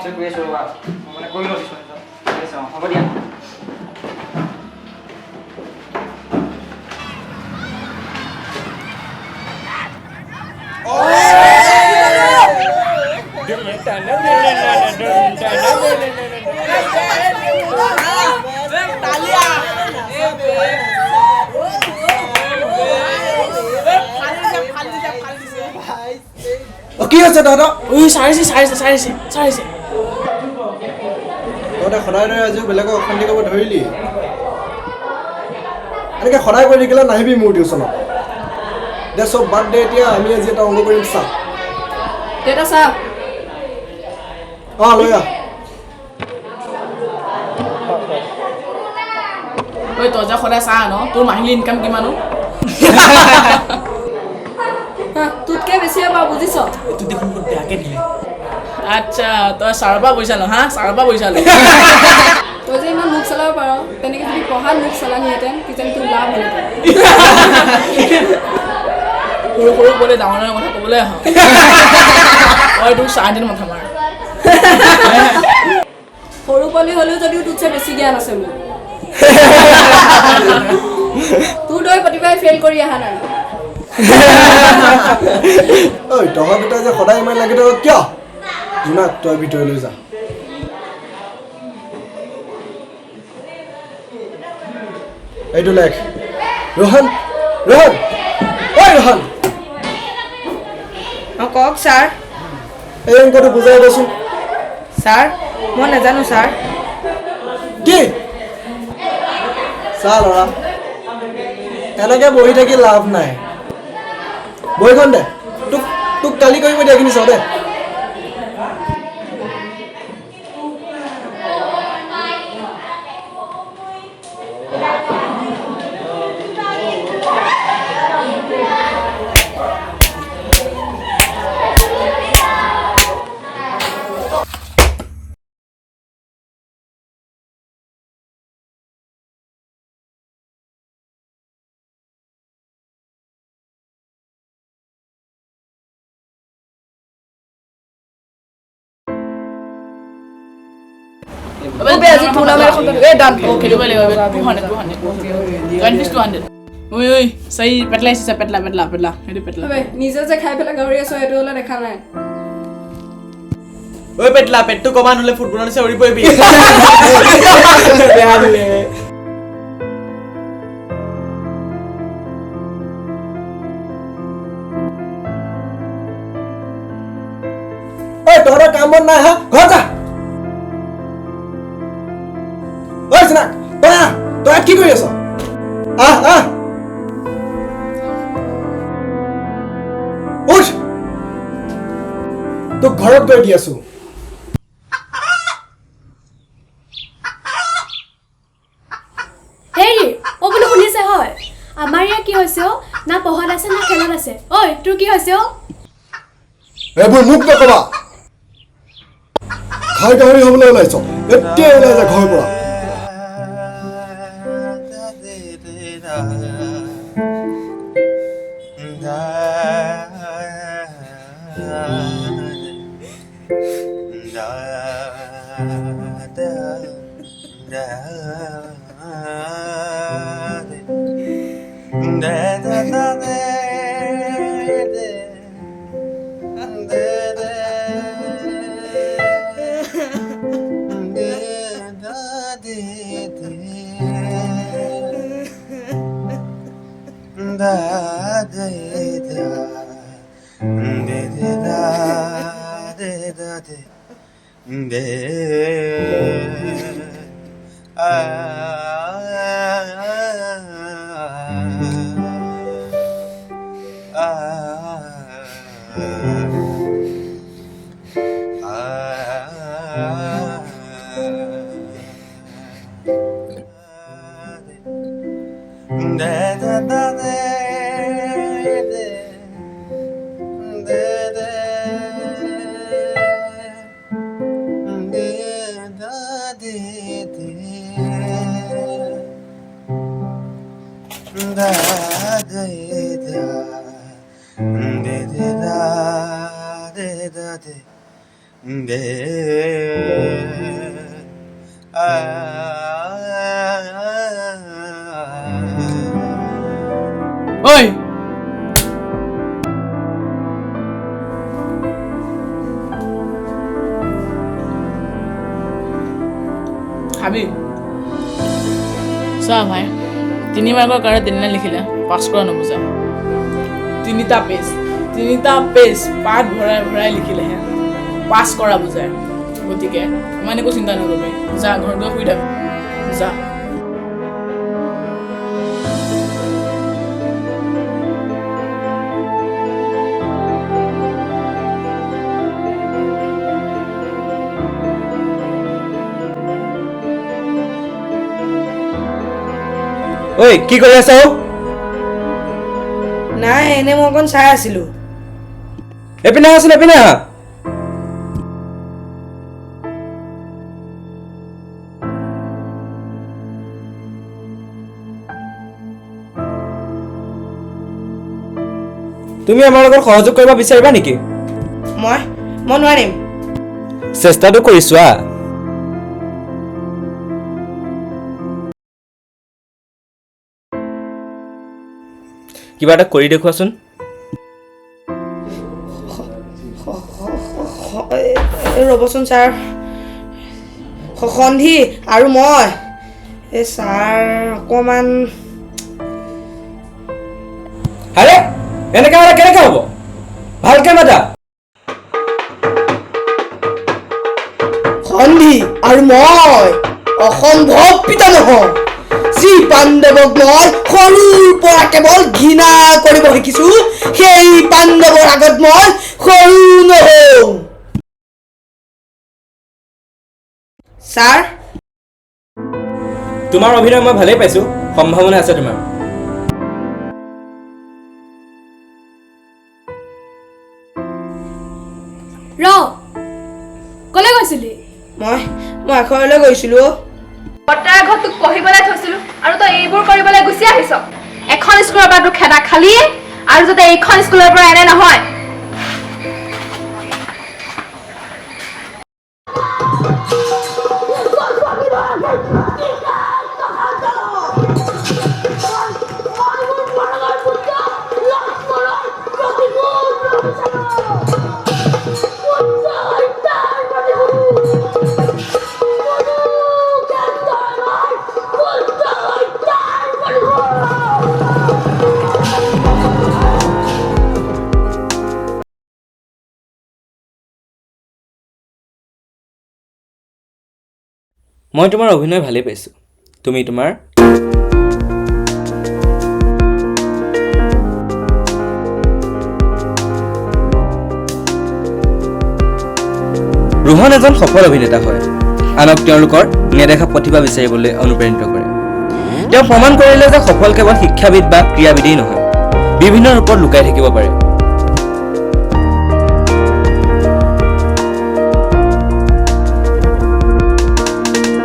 আছে গৈ আছো ৰবা মানে কৈ লও কিছু ঠিক আছে হ'ব দিয়া কি আছে দাদা ওই সাৰিছে তহঁতে সদায় দৰে আজিও বেলেগক অশান্তি কৰিব ধৰিলি এনেকৈ সদায় কৰি থাকিলে নাহিবি মোৰ টিউচনত দে চব বাদ দে এতিয়া আমি আজি এটা অংক কৰিম চা দেউতা চা লৈ আহ ঐ তই যে সদায় চা ন তোৰ মাহিলী ইনকাম কিমানো তোতকে বেছি হ'ব বুজিছ এইটো দেখোন বহুত বেয়াকে দিলে আচ্ছা তই ছাৰৰ পৰা পইচা ল হা ছাৰৰ পৰা পইচা ল তই যে ইমান মুখ চলাব পাৰ তেনেকৈ যদি পঢ়াত মুখ চলালিহেঁতেন কিজানি তোৰ লাভ হ'লহেঁতেন সৰু সৰু বোলে ডাঙৰ ডাঙৰ কথা ক'বলৈ আহ তই তোৰ চাৰদিন মাথা মাৰ সৰু পোৱালি হ'লেও যদিও তোতছে বেছি জ্ঞান আছে মোৰ তোৰ দৰে প্ৰতিভাই ফেইল কৰি অহা নাই ঐ তহঁত দুটাই যে সদায় ইমান লাগি থাক কিয় জোনাক তই ভিতৰলৈ যা এইটো লেখ ৰোহন ঐ ৰোহন কওক ছাৰ এই অংকটো বুজাই দেচোন ছাৰ মই নাজানো ছাৰ কি চা ল'ৰা এনেকৈ বহি থাকি লাভ নাই বহিখন দে তোক কালি কৰিব দিয়া এইখিনি চাওঁ দে Obe আজি tournament এখন এ ডান খেলিব লাগিব 200 ওই সহি পেটলাইছে পেটলা হেডি পেটলা ওবে নিজে যে খাই পেলা গাউৰি আছো এটো হলে দেখা নাই ওই পেটলা পেটটো কমান হলে ফুটবলৰ নিচে উৰি পৰিবি বেয়া দিলে ঐ তোৰা কাম বন নাই হা ঘৰ যা ঐ জোনাক তই কি কৰি আছ উঠ তোক ঘৰত গৈ দি আছো হেৰি ও বোলো শুনিছে হয় আমাৰ ইয়া কি হৈছে না পঢ়াত আছে না খেলত আছে ঐ তোৰ কি হৈছে এইবোৰ মুখ নকবা খাই গাহৰি হ'বলৈ ওলাইছ এতিয়া ওলাই যা ঘৰৰ পৰা ঐ খাবি চোৱা ভাই 3 মাৰ্কৰ কাৰণে 3 লাইন লিখিলে পাছ কৰা নুবুজা 3টা পেজ পাঠ ভৰাই লিখিলেহে পাছ কৰা বুজায় গতিকে ইমান একো চিন্তা নকৰিবি যা ঘৰত গৈ শুই থাক যা ঐ কি কৰি আছা নাই এনে মই অকণ চাই আছিলো এপিনে আহা তুমি আমাৰ লগত সহযোগ কৰিব বিচাৰিবা নেকি মই নোৱাৰিম চেষ্টাটো কৰিছোৱা কিবা এটা কৰি দেখুৱাচোন ৰ'বচোন ছাৰ সন্ধি আৰু মই এই ছাৰ অকণমান আৰে এনেকৈ হ'লে কেনেকৈ হ'ব ভালকৈ মাতা সন্ধি আৰু মই অসম্ভৱ পিতামহ যি পাণ্ডৱক মই সৰুৰ পৰা কেৱল ঘৃণা কৰিব শিকিছো সেই পাণ্ডৱৰ আগত মই সৰু নহওঁ ছাৰ তোমাৰ অভিনয় মই ভালেই পাইছো সম্ভাৱনা আছে তোমাৰ কলে গৈছিলি মই আখৰলৈ গৈছিলো বৰ্তাৰ ঘৰত তোক পঢ়িবলৈ থৈছিলো আৰু তই এইবোৰ কৰিবলৈ গুচি আহিছ এখন স্কুলৰ পৰা তোক খেদা খালি আৰু যাতে এইখন স্কুলৰ পৰা এনে নহয় মই তোমাৰ অভিনয় ভালেই পাইছো তুমি তোমাৰ ৰোহন এজন সফল অভিনেতা হয় আনক তেওঁলোকৰ নেদেখা প্ৰতিভা বিচাৰিবলৈ অনুপ্ৰাণিত কৰে তেওঁ প্ৰমাণ কৰিলে যে সফল কেৱল শিক্ষাবিদ বা ক্ৰীড়াবিদেই নহয় বিভিন্ন ৰূপত লুকাই থাকিব পাৰে